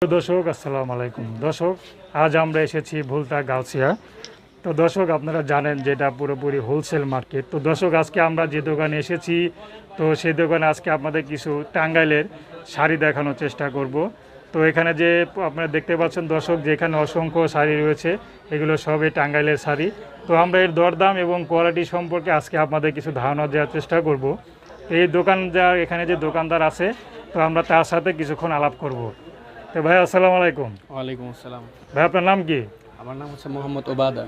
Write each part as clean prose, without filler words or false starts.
দর্শক আসসালামু আলাইকুম। দর্শক, আজ আমরা এসেছি ভুলতা গাউছিয়া। তো দর্শক, আপনারা জানেন যে এটা পুরোপুরি হোলসেল মার্কেট। তো দর্শক, আজকে আমরা যে দোকানে এসেছি, তো সেই দোকানে আজকে আপনাদের কিছু টাঙ্গাইলের শাড়ি দেখানোর চেষ্টা করব। তো এখানে যে আপনারা দেখতে পাচ্ছেন দর্শক, যে এখানে অসংখ্য শাড়ি রয়েছে, এগুলো সবই টাঙ্গাইলের শাড়ি। তো আমরা এর দরদাম এবং কোয়ালিটি সম্পর্কে আজকে আপনাদের কিছু ধারণা দেওয়ার চেষ্টা করব। এই এখানে যে দোকানদার আছে, তো আমরা তার সাথে কিছুক্ষণ আলাপ করব। তো ভাই আসসালামু আলাইকুম। ওয়ালাইকুম আসসালাম। ভাই আপনার নাম কি? আমার নাম হচ্ছে মোহাম্মদ ওবাদা।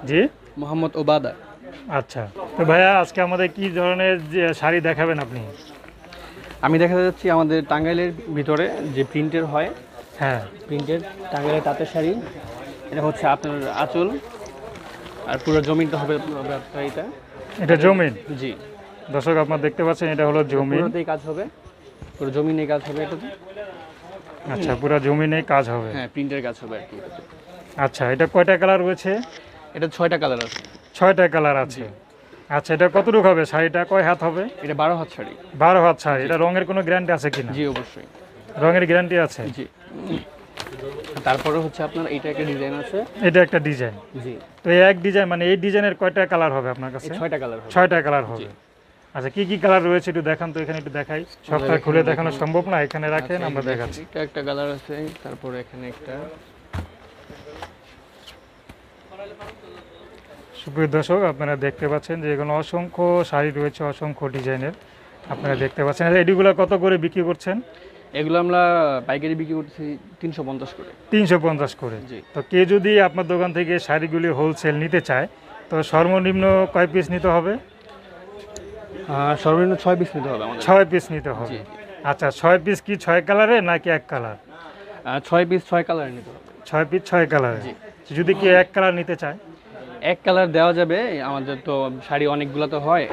জি, মোহাম্মদ ওবাদা। আচ্ছা। তো ভাইয়া, আজকে আমাদের কি ধরনের যে শাড়ি দেখাবেন আপনি? আমি দেখা যাচ্ছি আমাদের টাঙ্গাইলের ভিতরে যে প্রিন্টের হয়, হ্যাঁ, প্রিন্টের টাঙ্গাইলের তাঁতের শাড়ি। এটা হচ্ছে আপনার আঁচল, আর পুরো জমিনটা হবে আপনার এটা জমিন। জি, দর্শক আপনারা দেখতে পাচ্ছেন, এটা হলো জমিন। পুরোতেই কাজ হবে, পুরো জমিনে কাজ হবে এটাতে। আচ্ছা, পুরো জমিনে কাজ হবে। হ্যাঁ, প্রিন্টের কাজ হবে আর কি এটাতে। আচ্ছা, এটা কয়টা কালার রয়েছে? এটা 6টা কালার আছে। 6টা কালার আছে। আচ্ছা, এটা কতটুকু হবে? শাড়িটা কয় হাত হবে? এটা 12 হাত শাড়ি। 12 হাত শাড়ি। এটা রঙের কোনো গ্যারান্টি আছে কিনা? জি, অবশ্যই রঙের গ্যারান্টি আছে। জি। তারপরে হচ্ছে আপনার এইটা একটা ডিজাইন আছে। এটা একটা ডিজাইন। জি, তো এই এক ডিজাইন, মানে এই ডিজাইনের কয়টা কালার হবে আপনার কাছে? 6টা কালার হবে। 6টা কালার হবে। আচ্ছা, কি কি কালার রয়েছে একটু দেখান তো। এখানে একটু দেখাই। সবটা খুলে দেখানো সম্ভব না, এখানে রাখেন, আমরা দেখাচ্ছি। এটা একটা কালার আছে, তারপরে এখানে একটা। সুপ্রিয় দর্শক, আপনারা দেখতে পাচ্ছেন যে এখানে অসংখ্য শাড়ি রয়েছে, অসংখ্য ডিজাইনের। আপনারা দেখতে পাচ্ছেন। আর এগুলো কত করে বিক্রি করছেন? এগুলো আমরা পাইকারি বিক্রি করতেছি 350 করে। 350 করে। জি। তো কে যদি আপনার দোকান থেকে শাড়িগুলি হোলসেল নিতে চায়, তো সর্বনিম্ন কয় পিস নিতে হবে? সর্বনিম্ন 6 পিস নিতে হবে আমাদের। 6 পিস নিতে হবে। জি। আচ্ছা, 6 পিস কি 6 কালারে নাকি এক কালার? 6 পিস 6 কালার নিতে হবে। 6 পিস 6 কালারে। জি। যদি কেউ এক কালার নিতে চায়? এক কালার দেওয়া যাবে। আমাদের তো শাড়ি অনেকগুলো তো হয়,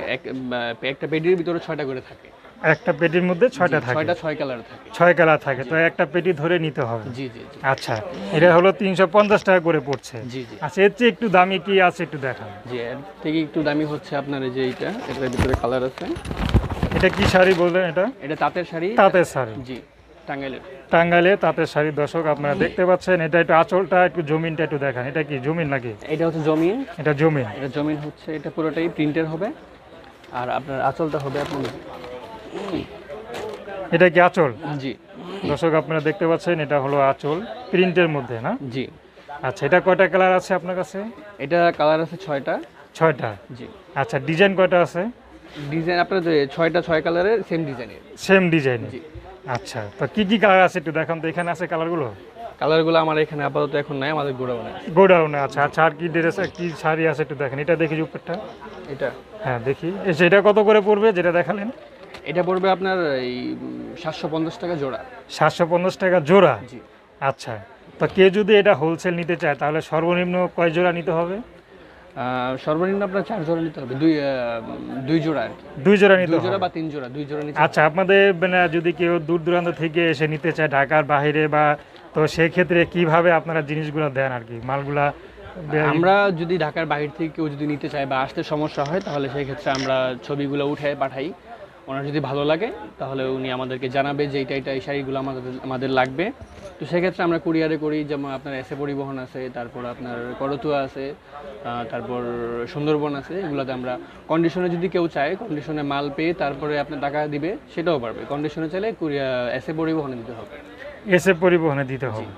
একটা পেটির ভিতরে 6টা করে থাকে। একটা পেটির মধ্যে 6টা থাকে। 6টা 6 কালার থাকে। 6 কালার থাকে, তো একটা পেটি ধরে নিতে হবে। জি জি জি। আচ্ছা, এটা হলো 350 টাকা করে পড়ছে। জি জি। আচ্ছা, এর চেয়ে একটু দামি কি আছে একটু দেখান। জি, এর থেকে একটু দামি হচ্ছে আপনার এই যে এটার ভিতরে কালার আছে। এটা কি শাড়ি বললেন? এটা এটা তাঁতের শাড়ি। তাঁতের শাড়ি। জি, টাঙ্গাইলের। টাঙ্গাইলে তাঁতের শাড়ি। দর্শক আপনারা দেখতে পাচ্ছেন, এটা একটু আঁচলটা একটু জমিনটা একটু দেখান। এটা কি জমিন নাকি? এটা হচ্ছে জমিন। এটা জমিন। এটা জমিন হচ্ছে, এটা পুরোটাই প্রিন্টের হবে। আর আপনার আঁচলটা হবে আপনার। এটা কি আঁচল? জি দর্শক আপনারা দেখতে পাচ্ছেন, এটা হলো আঁচল, প্রিন্টের মধ্যে না? জি। আচ্ছা, এটা কয়টা কালার আছে আপনার কাছে? এটা কালার আছে 6টা। 6টা। জি। আচ্ছা, ডিজাইন কয়টা আছে? ডিজাইন আপনার 6টা 6 কালারের সেম ডিজাইনের। সেম ডিজাইনের। জি। আচ্ছা, তো কি কি কালার আছে একটু দেখান তো। এখানে আছে কালারগুলো? কালারগুলো আমার এখানে আপাতত এখন নাই, আমাদের গোডাউনে আছে। গোডাউনে। আচ্ছা আচ্ছা, আর কি ড্রেস কি শাড়ি আছে একটু দেখেন। এটা দেখি উপরটা। এটা হ্যাঁ দেখি। এটা কত করে পড়বে যেটা দেখালেন? এটা পড়বে আপনার এই 750 টাকা জোড়া। 750 টাকা জোড়া। জি। আচ্ছা, তো কেউ যদি এটা হোলসেল নিতে চায়, তাহলে সর্বনিম্ন কয় জোড়া নিতে হবে? সর্বনিম্ন আপনার 4 জোড়া নিতে হবে। 2 জোড়া আর কি। 2 জোড়া নিতে 2 হবে। জোড়া বা 3 জোড়া, 2 জোড়া নিতে। আচ্ছা, আপনাদের মানে যদি কেউ দূর দূরান্ত থেকে এসে নিতে চায়, ঢাকার বাইরে বা, তো সেই ক্ষেত্রে কিভাবে আপনারা জিনিসগুলো দেন আর কি, মালগুলা? আমরা যদি ঢাকার বাইরে থেকে কেউ যদি নিতে চায় বা আসতে সমস্যা হয়, তাহলে সেই ক্ষেত্রে আমরা ছবিগুলো উঠে পাঠাই। ওনার যদি ভালো লাগে তাহলে উনি আমাদেরকে জানাবে যে এটা এই শাড়িগুলো আমাদের লাগবে। তো সেক্ষেত্রে আমরা কুরিয়ারে করি, যেমন আপনার এসে পরিবহন আছে, তারপর আপনার করতুয়া আছে, তারপর সুন্দরবন আছে। এগুলোতে আমরা কন্ডিশনে, যদি কেউ চায় কন্ডিশনে মাল পেয়ে তারপরে আপনার টাকা দিবে, সেটাও পারবে। কন্ডিশনে চাইলে এসে পরিবহনে দিতে হবে। এসে পরিবহনে দিতে হবে।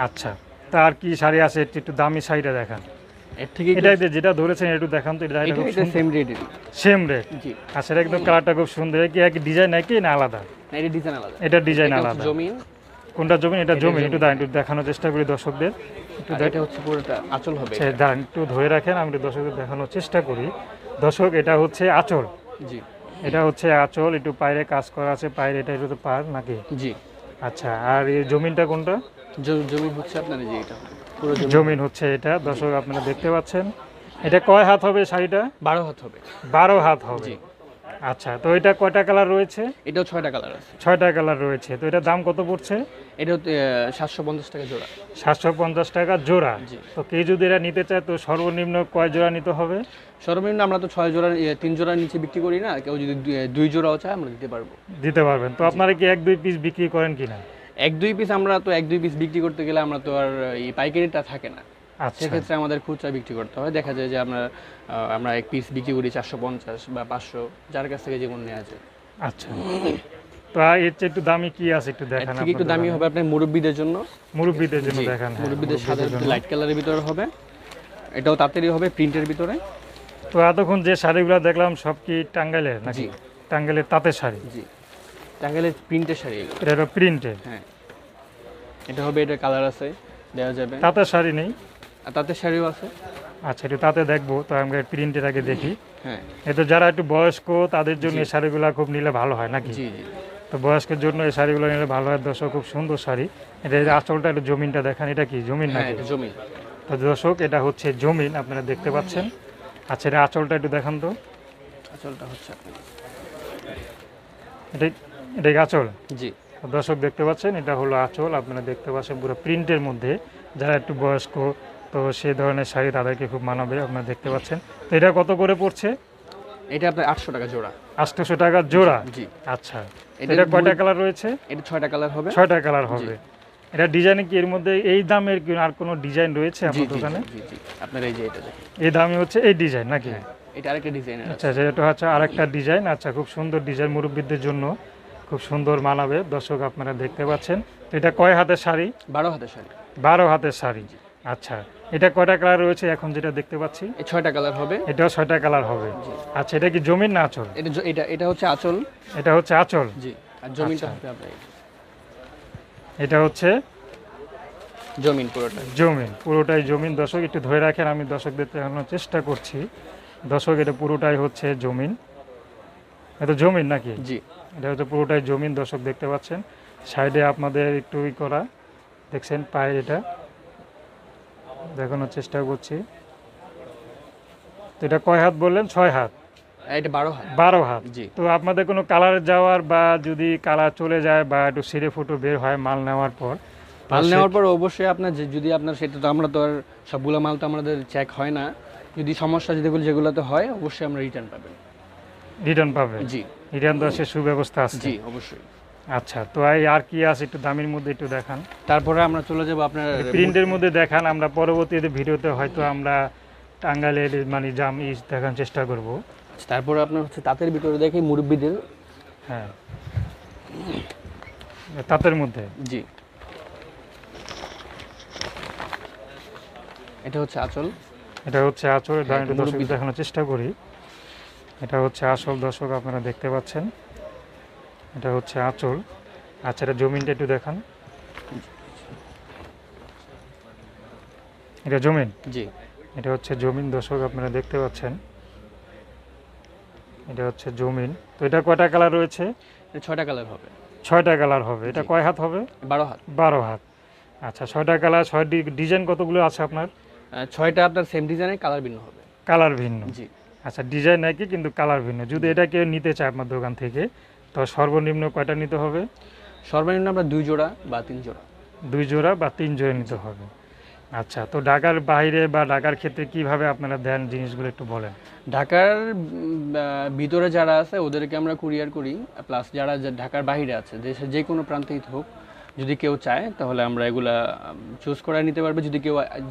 আচ্ছা, তা আর কি শাড়ি আছে একটু দামি শাড়িটা দেখান। এর থেকে এটা যেটা ধরেছেন একটু দেখান তো। এটা সেম রেটেরই। Same rate. জি। আচ্ছা, এটা একদম কালারটা খুব সুন্দর। কি এক ডিজাইন নাকি না আলাদা? না, এটা ডিজাইন আলাদা। এটা ডিজাইন আলাদা। জমিন। কোনটা জমিন? এটা জমিন। একটু দাঁড়ান, একটু দেখানোর চেষ্টা করি দর্শকদের। একটু এটা হচ্ছে পুরোটা আঁচল হবে। দাঁড়ান, একটু ধরে রাখেন, আমি একটু দর্শকদের দেখানোর চেষ্টা করি। দর্শক, এটা হচ্ছে আঁচল। জি। এটা হচ্ছে আঁচল, একটু পায়ের কাজ করা আছে। পায়ের এটা একটু পার নাকি? জি। আচ্ছা, আর এই জমিনটা কোনটা? জমিন হচ্ছে আপনার এই যে এটা পুরো জমিন হচ্ছে এটা। দর্শক আপনারা দেখতে পাচ্ছেন, এটা কয় হাত হবে শাড়িটা? 12 হাত হবে। 12 হাত হবে। জি। আচ্ছা, তো এটা কয়টা কালার রয়েছে? এটাও 6টা কালার আছে। 6টা কালার রয়েছে। তো এটার দাম কত পড়ছে? এটা 750 টাকা জোড়া। 750 টাকা জোড়া। জি। তো কেউ যদি এটা নিতে চায়, তো সর্বনিম্ন কয় জোড়া নিতে হবে? সর্বনিম্ন আমরা তো 6 জোড়া 3 জোড়ার নিচে বিক্রি করি না। কেউ যদি 2 জোড়াও চায় আমরা দিতে পারবো। দিতে পারবেন। তো আপনারা কি 1-2 পিস বিক্রি করেন কিনা? এক দুই পিস আমরা তো এক দুই পিস বিক্রি করতে গেলে আমরা তো আর এই পাইকারিটা থাকে না, আচ্ছা সেক্ষেত্রে আমাদের খুচরা বিক্রি করতে হয়। দেখা যায় যে আমরা এক পিস বিক্রি করি 450 বা 500, যার কাছ থেকে যেমন নেওয়া যায়। আচ্ছা, তো এর চেয়ে একটু দামি কি আছে একটু এর দেখান। থেকে একটু দামি হবে আপনার মুরব্বিদের জন্য। মুরব্বীদের জন্য জি, দেখান। হ্যাঁ, মুরব্বিদের সাদা মুরব্বিদের জন্য। লাইট কালারের ভিতরে হবে, এটাও তাঁতেরই হবে, প্রিন্টের ভিতরে। তো এতক্ষণ যে শাড়িগুলো দেখলাম সব কি টাঙ্গাইলের নাকি? জি। টাঙ্গাইলের তাঁতের শাড়ি, জি, টাঙ্গাইলের প্রিন্টের শাড়ি এগুলো। এটা হলো প্রিন্টের। হ্যাঁ, এটা হবে, এটা কালার আছে, দেওয়া যাবে। তাঁতের শাড়ি নেই? আর তাঁতের শাড়িও আছে। আচ্ছা, একটু তাতে দেখবো, তো আমরা প্রিন্টের আগে দেখি। হ্যাঁ, এটা যারা একটু বয়স্ক তাদের জন্য জি। এই শাড়িগুলো খুব নিলে ভালো হয় নাকি? জি জি। তো বয়স্কের জন্য এই শাড়িগুলো নিলে ভালো হয়। দর্শক খুব সুন্দর শাড়ি। এটা এই যে আঁচলটা একটু জমিনটা দেখান, এটা কি জমিন হ্যাঁ, নাকি? এটা জমি। তো দর্শক এটা হচ্ছে জমিন, আপনারা দেখতে পাচ্ছেন। আচ্ছা, এটা আঁচলটা একটু দেখান তো। আঁচলটা হচ্ছে আপনার। এটা এটা কি আঁচল? জি। তো দর্শক দেখতে পাচ্ছেন, এটা হলো আঁচল, আপনারা দেখতে পাচ্ছেন পুরো প্রিন্টের মধ্যে। যারা একটু বয়স্ক তো সেই ধরনের শাড়ি তাদেরকে খুব মানাবে, আপনারা দেখতে পাচ্ছেন। তো এটা কত করে পড়ছে? এটা আপনার 800 টাকা জোড়া। 800 টাকা জোড়া? জি। আচ্ছা, এটা কয়টা কালার রয়েছে? এটা 6টা কালার হবে। 6টা কালার হবে। এটা ডিজাইনে কি এর মধ্যে এই দামের কি আর কোনো ডিজাইন রয়েছে জি আপনার জি দোকানে? জি জি। আপনার এই যে এটা দেখেন, এই দামে হচ্ছে এই ডিজাইন নাকি? এটা আরেকটা ডিজাইনের আছে। আচ্ছা, এটা হচ্ছে আরেকটা ডিজাইন। আচ্ছা, খুব সুন্দর ডিজাইন, মুরব্বীদের জন্য খুব সুন্দর মানাবে। দর্শক আপনারা দেখতে পাচ্ছেন। তো এটা কয় হাতের শাড়ি? 12 হাতের শাড়ি। 12 হাতের শাড়ি। আচ্ছা, এটা কয়টা কালার রয়েছে এখন যেটা দেখতে পাচ্ছি? এই 6টা কালার হবে। এটাও 6টা কালার হবে। আচ্ছা, এটা কি জমিন না আঁচল? এটা হচ্ছে আঁচল। এটা হচ্ছে আঁচল। জি। আর জমিনটা আচ্ছা। হবে আপনার এই যে। এটা হচ্ছে জমিন পুরোটা। জমিন, পুরোটাই জমিন। দর্শক একটু ধরে রাখেন, আমি দর্শকদের দেখানোর চেষ্টা করছি। দর্শক এটা পুরোটাই হচ্ছে জমিন। এটা জমিন নাকি? জি। এটা হচ্ছে পুরোটাই জমিন। দর্শক দেখতে পাচ্ছেন, সাইডে আপনাদের একটু করা দেখছেন পায়ে, এটা দেখানোর চেষ্টা করছি। তো এটা কয় হাত বললেন? 6 হাত? এটা 12 হাত। 12 হাত। জি। তো আপনাদের কোনো কালার যাওয়ার বা যদি কালার চলে যায় বা একটু ছিঁড়ে ফুটো বের হয় মাল নেওয়ার পর, মাল নেওয়ার পর অবশ্যই আপনার যদি আপনার সেটা তো আমরা তো আর সবগুলো মাল তো আমাদের চেক হয় না, যদি সমস্যা যেগুলোতে হয় অবশ্যই আমরা রিটার্ন পাবেন। রিটার্ন পাবে? জি। রিটার্ন দেওয়ার সুব্যবস্থা আছে? জি, অবশ্যই। আচ্ছা, তো আর কি আছে একটু দামের মধ্যে একটু দেখান। তারপরে আমরা চলে যাব আপনার প্রিন্টের মধ্যে দেখান, আমরা পরবর্তীতে ভিডিওতে হয়তো আমরা টাঙ্গাইলের মানে জাম দেখার চেষ্টা করব। তারপরে আপনার হচ্ছে তাঁতের ভিতরে দেখি মুরব্বিদের। হ্যাঁ, তাঁতের মধ্যে। জি। এটা হচ্ছে আঁচল। এটা হচ্ছে আঁচল। হ্যাঁ, একটু দর্শক মুরব্বিদের। দেখানোর চেষ্টা করি। এটা হচ্ছে আসল, দর্শক আপনারা দেখতে পাচ্ছেন। এটা হচ্ছে আঁচল। আচ্ছা, এটা জমিনটা একটু দেখান। এটা জমিন? জি। এটা হচ্ছে জমিন, দর্শক আপনারা দেখতে পাচ্ছেন। এটা হচ্ছে জমিন। তো এটা কয়টা কালার রয়েছে? এটা 6টা কালার হবে। 6টা কালার হবে। এটা কয় হাত হবে? 12 হাত। 12 হাত। আচ্ছা, 6টা কালার, 6 ডিজাইন কতগুলো আছে আপনার? 6টা আপনার সেম ডিজাইনের, কালার ভিন্ন হবে। কালার ভিন্ন? জি। আচ্ছা, ডিজাইন একই কিন্তু কালার ভিন্ন। যদি এটা কেউ নিতে চায় আপনার দোকান থেকে, তো সর্বনিম্ন কয়টা নিতে হবে? সর্বনিম্ন আমরা 2 জোড়া বা 3 জোড়া। 2 জোড়া বা 3 জোড়া নিতে হবে। আচ্ছা, তো ঢাকার বাইরে বা ঢাকার ক্ষেত্রে কিভাবে আপনারা দেন জিনিসগুলো একটু বলেন। ঢাকার ভিতরে যারা আছে ওদেরকে আমরা কুরিয়ার করি, প্লাস যারা ঢাকার বাইরে আছে দেশের যে কোনো প্রান্তেই হোক, যদি কেউ চায় তাহলে আমরা এগুলা চুজ করে নিতে পারবে।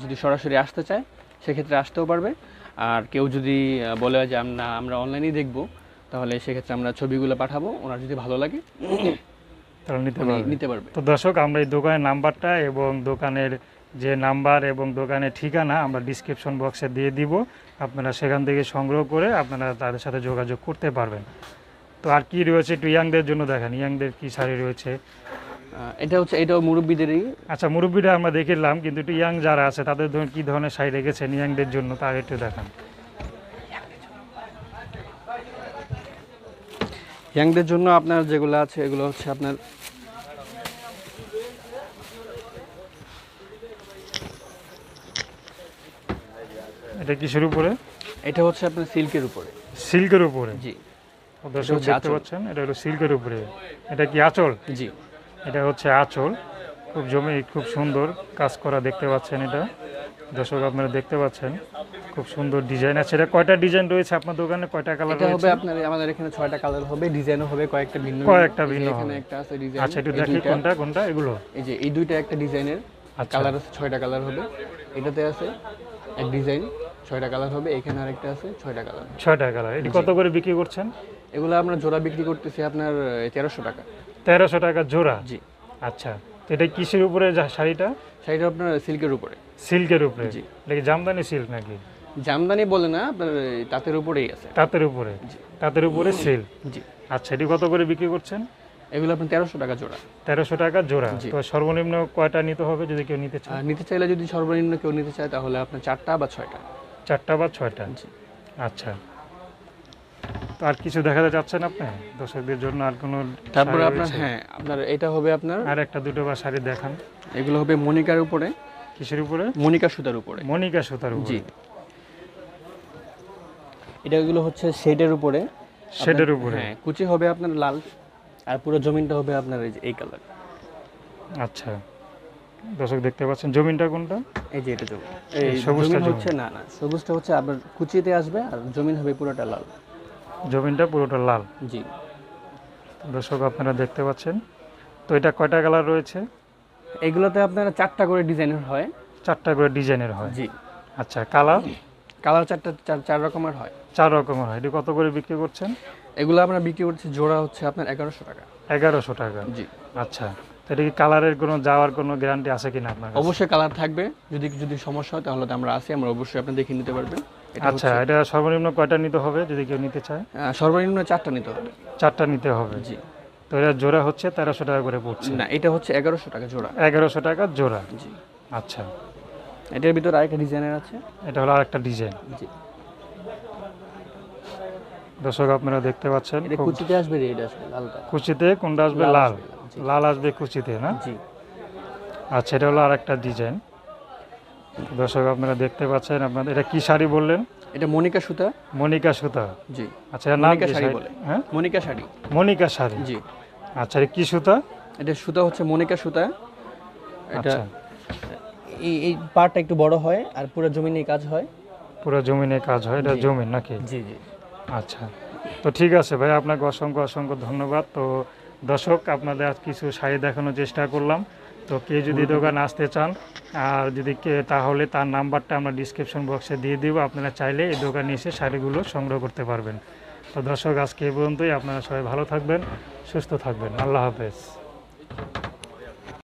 যদি সরাসরি আসতে চায় সেক্ষেত্রে আসতেও পারবে। আর কেউ যদি বলে যে আমরা অনলাইনেই দেখব, তাহলে সেক্ষেত্রে আমরা ছবিগুলো পাঠাবো, ওনার যদি ভালো লাগে তাহলে নিতে পারবে। পারবে। তো দর্শক, আমরা এই দোকানের নাম্বারটা এবং দোকানের যে নাম্বার এবং দোকানের ঠিকানা আমরা ডিসক্রিপশন বক্সে দিয়ে দিব। আপনারা সেখান থেকে সংগ্রহ করে আপনারা তাদের সাথে যোগাযোগ করতে পারবেন। তো আর কি রয়েছে একটু ইয়াংদের জন্য দেখেন, ইয়াংদের কি শাড়ি রয়েছে? এটাও মুরব্বিদেরই। আচ্ছা, মুরব্বিরা আমরা দেখলাম, কিন্তু একটু ইয়াং যারা আছে তাদের কি ধরনের শাড়ি রেখেছেন ইয়াংদের জন্য, তার একটু দেখান। ইয়াংদের জন্য আপনার যেগুলো আছে এগুলো হচ্ছে আপনার এটা কিসের উপরে? এটা হচ্ছে আপনার সিল্কের উপরে। সিল্কের উপরে? জি। দর্শক হচ্ছে দেখতে আঁচল। পাচ্ছেন, এটা হলো সিল্কের উপরে। এটা কি আঁচল? জি। এটা হচ্ছে আঁচল, খুব সুন্দর কাজ করা দেখতে পাচ্ছেন। এটা দর্শক আপনারা দেখতে পাচ্ছেন, খুব সুন্দর ডিজাইন আছে। এটা কয়টা ডিজাইন রয়েছে আপনার দোকানে, কয়টা কালার এটা হবে রয়েছে? আপনার আমাদের এখানে 6টা কালার হবে, ডিজাইনও হবে কয়েকটা ভিন্ন কয়েকটা এই যে ভিন্ন এখানে হবে। একটা আছে ডিজাইন। আচ্ছা, একটু দেখি কোনটা কোনটা এগুলো। এই যে এই দুইটা একটা ডিজাইনের আচ্ছা। কালার আছে, 6টা কালার হবে। এটাতে আছে এক ডিজাইন, 6টা কালার হবে। এখানে আরেকটা আছে, 6টা কালার। 6টা কালার। এটি কত করে বিক্রি করছেন? এগুলো আমরা জোড়া বিক্রি করতেছি আপনার 1300 টাকা। 1300 টাকা জোড়া। জি। আচ্ছা, তো এটা কিসের উপরে শাড়িটা? শাড়িটা আপনার সিল্কের উপরে। সিল্কের উপরে? জি। এটা কি জামদানি সিল্ক নাকি? জামদানি বলে না, আপনার তাঁতের উপরেই আছে। তাঁতের উপরে? তাঁতের উপরে সিল্ক। জি। আচ্ছা, এটি কত করে বিক্রি করছেন? এগুলো আপনার 1300 টাকা জোড়া। 1300 টাকা জোড়া। জি। তো সর্বনিম্ন কয়টা নিতে হবে যদি কেউ নিতে চায়? আর নিতে চাইলে যদি সর্বনিম্ন কেউ নিতে চায় তাহলে আপনার 4টা বা 6টা। 4টা বা 6টা? জি। আচ্ছা, তো আর কিছু দেখাতে চাচ্ছেন আপনি দর্শকদের জন্য? আর কোনো তারপরে শাড়ি আপনার রয়েছে? হ্যাঁ, আপনার এটা হবে আপনার, আর একটা দুটো বা শাড়ি দেখান। এগুলো হবে মনিকার উপরে, কিসের উপরে? মনিকা সুতার উপরে। মনিকা সুতার উপরে? জি। এগুলো হচ্ছে শেডের উপরে। শেডের উপরে? হ্যাঁ, কুচি হবে আপনার লাল, আর পুরো জমিনটা হবে আপনার এই যে এই কালার। আচ্ছা, দর্শক দেখতে পাচ্ছেন জমিনটা কোনটা? এই যে এটা জমিন। এই এই সবুজটা জমিন জমিন? হচ্ছে না না, সবুজটা হচ্ছে আপনার কুচিতে আসবে, আর জমিন হবে পুরোটা লাল। জমিনটা পুরোটা লাল। জি। দর্শক আপনারা দেখতে পাচ্ছেন। তো এটা কয়টা কালার রয়েছে? এগুলোতে আপনার 4টা করে ডিজাইনের হয়। 4টা করে ডিজাইনের হয়? জি। আচ্ছা, কালার? কালার 4 রকমের হয়। 4 রকমের হয়। এটি কত করে বিক্রি করছেন? এগুলো আমরা বিক্রি করছি জোড়া হচ্ছে আপনার 1100 টাকা। 1100 টাকা? জি। আচ্ছা, তো এটা কি কালারের কোনো যাওয়ার কোনো গ্যারান্টি আছে কিনা আপনার কাছে? অবশ্যই কালার থাকবে, যদি যদি সমস্যা হয় তাহলে তো আমরা আছি, আমরা অবশ্যই আপনি দেখে নিতে পারবেন। এটা আচ্ছা, এটা সর্বনিম্ন কয়টা নিতে হবে যদি কেউ নিতে চায়? সর্বনিম্ন 4টা নিতে হবে। 4টা নিতে হবে? জি। তো এটা জোড়া হচ্ছে 1300 টাকা করে পড়ছে? না, এটা হচ্ছে 1100 টাকা জোড়া। 1100 টাকা জোড়া? জি। আচ্ছা, এটার ভিতরে আরেকটা ডিজাইনের আছে। এটা হলো আরেকটা ডিজাইন। জি। দর্শক আপনারা দেখতে পাচ্ছেন এটা কুচিতে আসবে, রেড আসবে, লালটা। কুচিতে কোনটা আসবে? লাল লাল? আসবে, জি। লাল আসবে কুচিতে না? জি। আচ্ছা, এটা হলো আরেকটা ডিজাইন। দর্শক আপনারা দেখতে পাচ্ছেন। আপনাদের এটা কি শাড়ি বললেন? এটা মনিকা সুতা। মনিকা সুতা? জি। আচ্ছা, এর নাম মনিকা কি শাড়ি শাড়ি? বলে। হ্যাঁ, মনিকা শাড়ি। মনিকা শাড়ি? জি। আচ্ছা, এটা কি সুতা? এটা সুতা হচ্ছে মনিকা সুতা। এটা আচ্ছা, এই পার্টটা একটু বড় হয়, আর পুরো জমিনে কাজ হয়। পুরো জমিনে কাজ হয়? এটা জি। জমিন নাকি? জি জি। আচ্ছা, তো ঠিক আছে ভাই, আপনাকে অসংখ্য অসংখ্য ধন্যবাদ। তো দর্শক আপনাদের আজ কিছু শাড়ি দেখানোর চেষ্টা করলাম। তো কেউ যদি দোকানে আসতে চান আর যদি তাহলে তার নাম্বারটা আমরা ডিসক্রিপশন বক্সে দিয়ে দিব, আপনারা চাইলে এই দোকানে এসে শাড়িগুলো সংগ্রহ করতে পারবেন। তো দর্শক আজকে এই পর্যন্তই। আপনারা সবাই ভালো থাকবেন, সুস্থ থাকবেন। আল্লাহ হাফেজ।